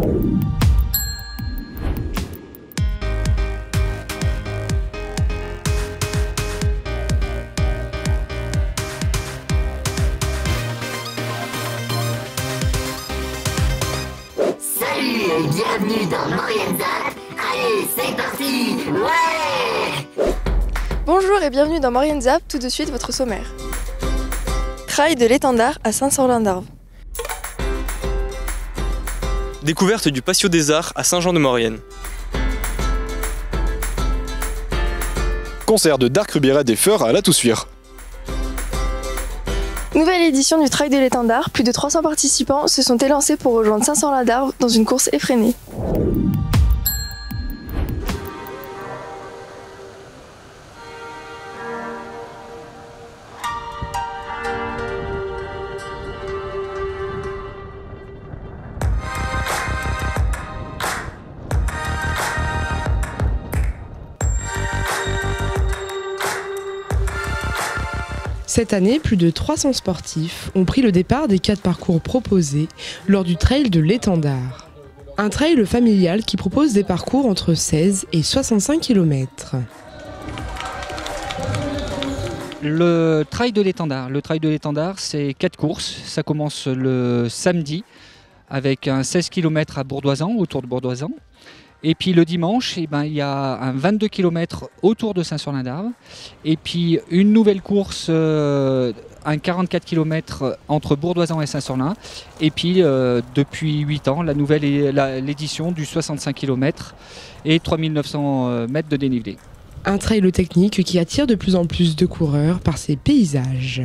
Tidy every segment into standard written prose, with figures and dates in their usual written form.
Salut et bienvenue dans Maurienne Zap. Allez, c'est parti. Ouais. Bonjour et bienvenue dans Maurienne Zap, tout de suite votre sommaire. Kraï de l'étendard à Saint-Sorlin-d'Arves. Découverte du patio des Arts à Saint-Jean-de-Maurienne. Concert de Dark Rubiera des Feurs à La Toussuire. Nouvelle édition du Trail de l'étendard, plus de 300 participants se sont élancés pour rejoindre Saint-Sorlin-d'Arves dans une course effrénée. Cette année, plus de 300 sportifs ont pris le départ des 4 parcours proposés lors du Trail de l'étendard. Un trail familial qui propose des parcours entre 16 et 65 km. Le Trail de l'étendard, c'est 4 courses. Ça commence le samedi avec un 16 km à Bourdoisan, autour de Bourdoisan. Et puis le dimanche, il y a un 22 km autour de Saint-Sorlin-d'Arves. Et puis une nouvelle course, un 44 km entre Bourdoisan et Saint-Sorlin. Et puis depuis 8 ans, l'édition du 65 km et 3900 mètres de dénivelé. Un trail technique qui attire de plus en plus de coureurs par ses paysages.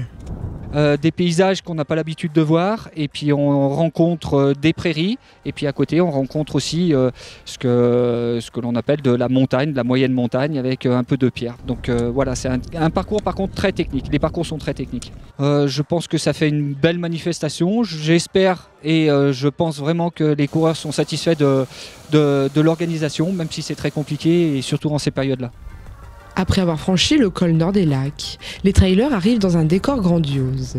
Des paysages qu'on n'a pas l'habitude de voir, et puis on rencontre des prairies, et puis à côté on rencontre aussi ce que l'on appelle de la montagne, de la moyenne montagne avec un peu de pierre. Donc voilà, c'est un parcours par contre très technique, les parcours sont très techniques. Je pense que ça fait une belle manifestation, j'espère et je pense vraiment que les coureurs sont satisfaits de l'organisation, même si c'est très compliqué et surtout en ces périodes-là. Après avoir franchi le col Nord des Lacs, les trailers arrivent dans un décor grandiose.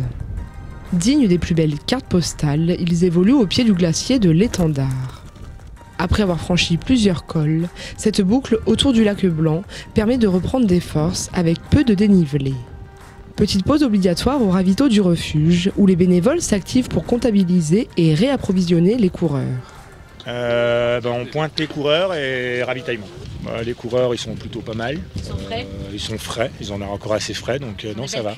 Dignes des plus belles cartes postales, ils évoluent au pied du glacier de l'étendard. Après avoir franchi plusieurs cols, cette boucle autour du lac Blanc permet de reprendre des forces avec peu de dénivelé. Petite pause obligatoire au ravito du refuge, où les bénévoles s'activent pour comptabiliser et réapprovisionner les coureurs. On pointe les coureurs et ravitaillement. Les coureurs ils sont plutôt pas mal. Ils sont frais. Ils sont frais, ils en ont encore assez frais donc non ça va.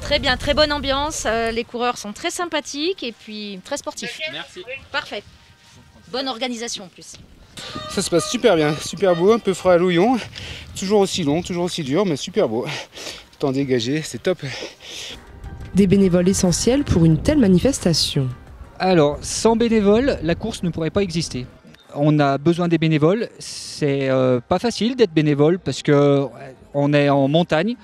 Très bien, très bonne ambiance, les coureurs sont très sympathiques et puis très sportifs. Merci. Parfait. Bonne organisation en plus. Ça se passe super bien, super beau, un peu frais à l'ouillon, toujours aussi long, toujours aussi dur mais super beau. Temps dégagé, c'est top. Des bénévoles essentiels pour une telle manifestation. Alors, sans bénévoles, la course ne pourrait pas exister. On a besoin des bénévoles. C'est pas facile d'être bénévole parce qu'on est en montagne.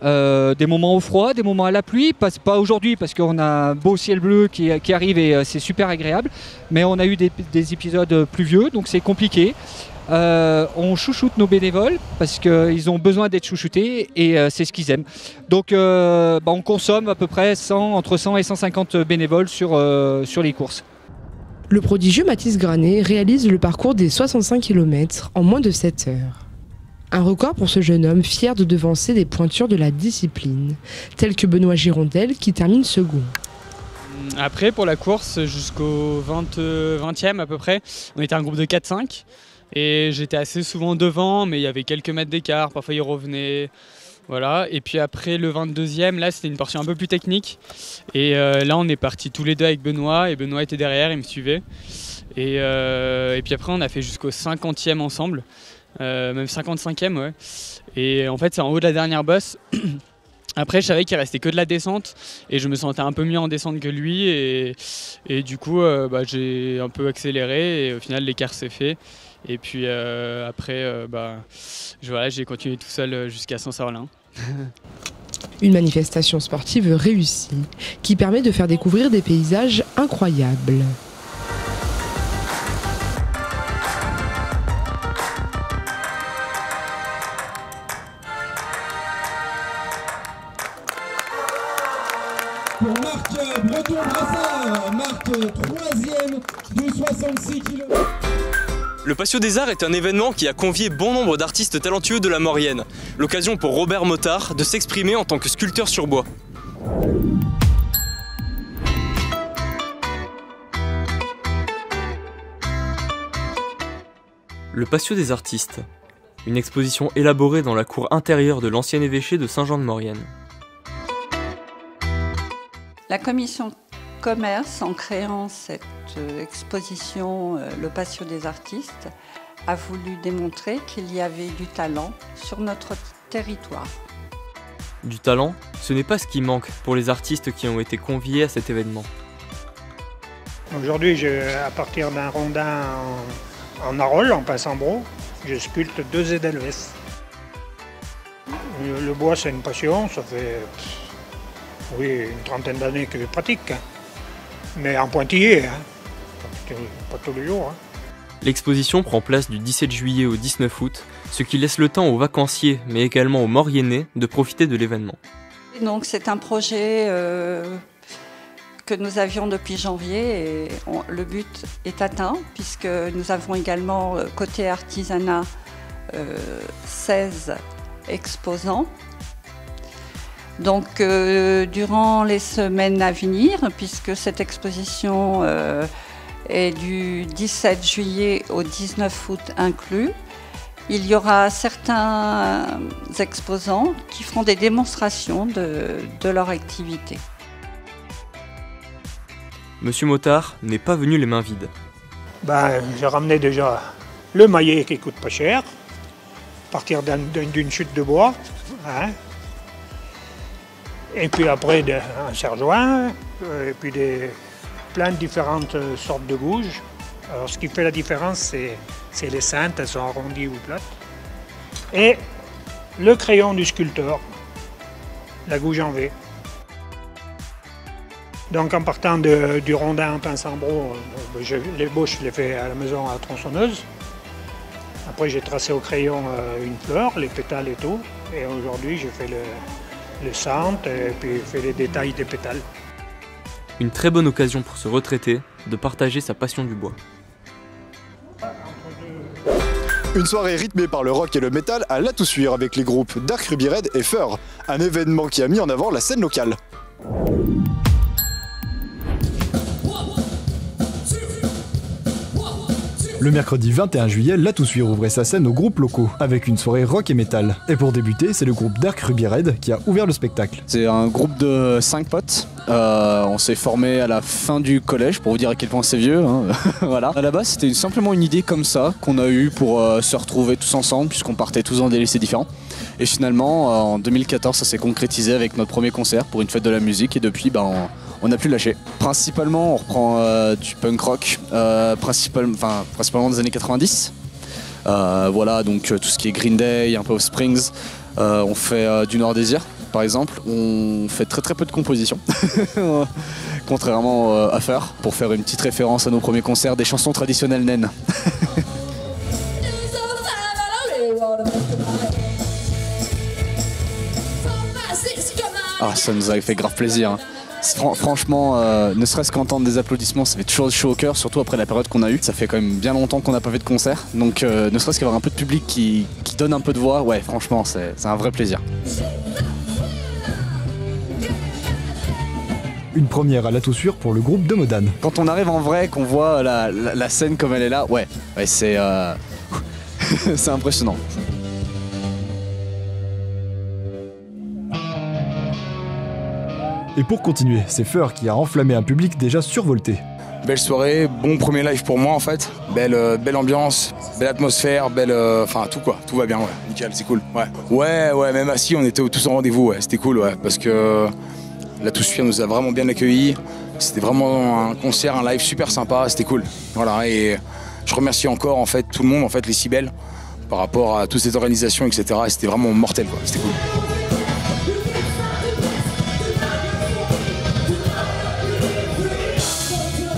Des moments au froid, des moments à la pluie. Pas aujourd'hui parce qu'on a un beau ciel bleu qui arrive et c'est super agréable. Mais on a eu des épisodes pluvieux, donc c'est compliqué. On chouchoute nos bénévoles parce qu'ils ont besoin d'être chouchoutés et c'est ce qu'ils aiment. Donc on consomme à peu près entre 100 et 150 bénévoles sur les courses. Le prodigieux Mathis Granet réalise le parcours des 65 km en moins de 7 heures. Un record pour ce jeune homme fier de devancer des pointures de la discipline, tels que Benoît Girondel qui termine second. Après pour la course jusqu'au 20e à peu près, on était un groupe de 4-5. Et j'étais assez souvent devant, mais il y avait quelques mètres d'écart, parfois il revenait. Voilà. Et puis après le 22e, là c'était une portion un peu plus technique. Et là on est partis tous les deux avec Benoît, et Benoît était derrière, il me suivait. Et puis après on a fait jusqu'au 50e ensemble, même 55e ouais. Et en fait c'est en haut de la dernière bosse. Après je savais qu'il restait que de la descente et je me sentais un peu mieux en descente que lui et du coup j'ai un peu accéléré et au final l'écart s'est fait. Et puis après, j'ai continué tout seul jusqu'à Saint-Sorlin. Une manifestation sportive réussie qui permet de faire découvrir des paysages incroyables. Pour Marc Breton-Brassard, Marc 3e de 66 kg. Le Patio des Arts est un événement qui a convié bon nombre d'artistes talentueux de la Maurienne. L'occasion pour Robert Motard de s'exprimer en tant que sculpteur sur bois. Le Patio des Artistes, une exposition élaborée dans la cour intérieure de l'ancien évêché de Saint-Jean-de-Maurienne. La commission commerce, en créant cette exposition Le Patio des Artistes, a voulu démontrer qu'il y avait du talent sur notre territoire. Du talent, ce n'est pas ce qui manque pour les artistes qui ont été conviés à cet événement. Aujourd'hui, à partir d'un rondin en arole, en pince-en-bros, je sculpte 2 Edelweiss. Le bois, c'est une passion, ça fait une trentaine d'années que je pratique. Mais en pointillé, pas tous les jours. L'exposition prend place du 17 juillet au 19 août, ce qui laisse le temps aux vacanciers, mais également aux Mauriennais, de profiter de l'événement. Donc c'est un projet que nous avions depuis janvier et le but est atteint, puisque nous avons également, côté artisanat, 16 exposants. Donc durant les semaines à venir, puisque cette exposition est du 17 juillet au 19 août inclus, il y aura certains exposants qui feront des démonstrations de leur activité. Monsieur Motard n'est pas venu les mains vides. J'ai ramené déjà le maillet qui coûte pas cher, à partir d'une chute de bois. Et puis après un serre-joint, et puis plein de différentes sortes de gouges. Alors ce qui fait la différence, c'est les cintes, elles sont arrondies ou plates. Et le crayon du sculpteur, la gouge en V. Donc en partant du rondin en pince-en-bros, les bouches je les fais à la maison à la tronçonneuse. Après j'ai tracé au crayon une fleur, les pétales et tout. Et aujourd'hui j'ai fait le centre et puis fait les détails des pétales. Une très bonne occasion pour se retraiter, de partager sa passion du bois. Une soirée rythmée par le rock et le métal à La Toussuire avec les groupes Dark Ruby Red et Fur, un événement qui a mis en avant la scène locale. Le mercredi 21 juillet, La Toussuire ouvrait sa scène aux groupes locaux, avec une soirée rock et métal. Et pour débuter, c'est le groupe Dark Ruby Red qui a ouvert le spectacle. C'est un groupe de 5 potes. On s'est formé à la fin du collège, pour vous dire à quel point c'est vieux. Voilà. À la base, c'était simplement une idée comme ça qu'on a eue pour se retrouver tous ensemble, puisqu'on partait tous dans des lycées différents. Et finalement, en 2014, ça s'est concrétisé avec notre premier concert pour une fête de la musique. Et depuis, on n'a plus lâché. Principalement, on reprend du punk rock, principalement des années 90. Voilà, donc tout ce qui est Green Day, un peu Offsprings. On fait du Noir Désir, par exemple. On fait très peu de compositions, contrairement à Fur, pour faire une petite référence à nos premiers concerts, des chansons traditionnelles naines. Ah, ça nous avait fait grave plaisir. Franchement, ne serait-ce qu'entendre des applaudissements, ça fait toujours chaud au cœur, surtout après la période qu'on a eue. Ça fait quand même bien longtemps qu'on n'a pas fait de concert, donc ne serait-ce qu'avoir un peu de public qui donne un peu de voix, ouais, franchement, c'est un vrai plaisir. Une première à La Toussuire pour le groupe de Modane. Quand on arrive en vrai, qu'on voit la scène comme elle est là, ouais c'est c'est impressionnant. Et pour continuer, c'est Fur qui a enflammé un public déjà survolté. Belle soirée, bon premier live pour moi en fait. Belle ambiance, belle atmosphère, enfin tout quoi, tout va bien, ouais, nickel, c'est cool. Ouais, même assis, on était tous en rendez-vous, ouais, c'était cool, ouais, parce que La Toussuire nous a vraiment bien accueillis. C'était vraiment un concert, un live super sympa, c'était cool. Voilà, et je remercie encore en fait tout le monde, en fait les Cybèles, par rapport à toute cette organisation, etc. C'était vraiment mortel, quoi, c'était cool.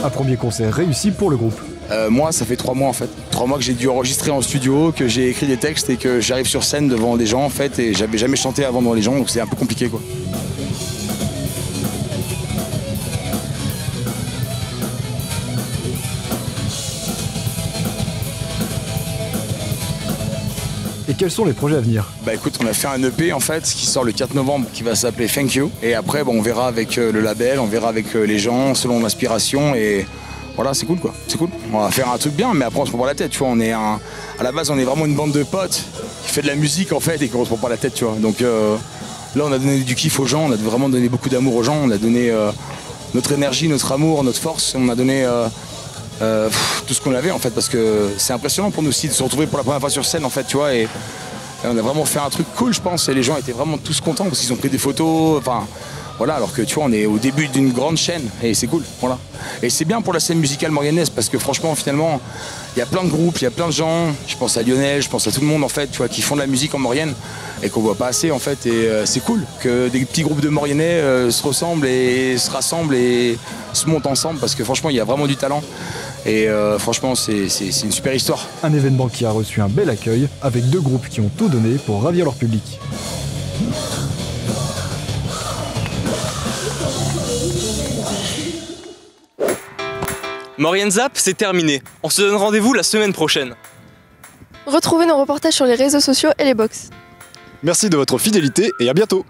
Un premier concert réussi pour le groupe. Moi, ça fait 3 mois en fait. 3 mois que j'ai dû enregistrer en studio, que j'ai écrit des textes et que j'arrive sur scène devant des gens en fait. Et j'avais jamais chanté avant devant les gens, donc c'est un peu compliqué quoi. quels sont les projets à venir? Bah écoute, on a fait un EP en fait qui sort le 4 novembre qui va s'appeler Thank You. Et après, on verra avec le label, on verra avec les gens selon l'inspiration et voilà, c'est cool quoi. C'est cool. On va faire un truc bien, mais après on se prend pas la tête, tu vois. À la base, on est vraiment une bande de potes qui fait de la musique en fait et qu'on se prend pas la tête, tu vois. Donc là, on a donné du kiff aux gens, on a vraiment donné beaucoup d'amour aux gens, on a donné notre énergie, notre amour, notre force, on a donné tout ce qu'on avait en fait, parce que c'est impressionnant pour nous aussi de se retrouver pour la première fois sur scène en fait, tu vois, et on a vraiment fait un truc cool je pense, et les gens étaient vraiment tous contents parce qu'ils ont pris des photos, enfin voilà, alors que tu vois on est au début d'une grande chaîne et c'est cool, voilà. Et c'est bien pour la scène musicale mauriennaise parce que franchement finalement il y a plein de groupes, il y a plein de gens, je pense à Lionel, je pense à tout le monde en fait, tu vois, qui font de la musique en Maurienne et qu'on voit pas assez en fait, et c'est cool que des petits groupes de Mauriennais se ressemblent et se rassemblent et se montent ensemble parce que franchement il y a vraiment du talent. Et franchement, c'est une super histoire. Un événement qui a reçu un bel accueil, avec 2 groupes qui ont tout donné pour ravir leur public. Maurienne Zap, c'est terminé. On se donne rendez-vous la semaine prochaine. Retrouvez nos reportages sur les réseaux sociaux et les box. Merci de votre fidélité et à bientôt.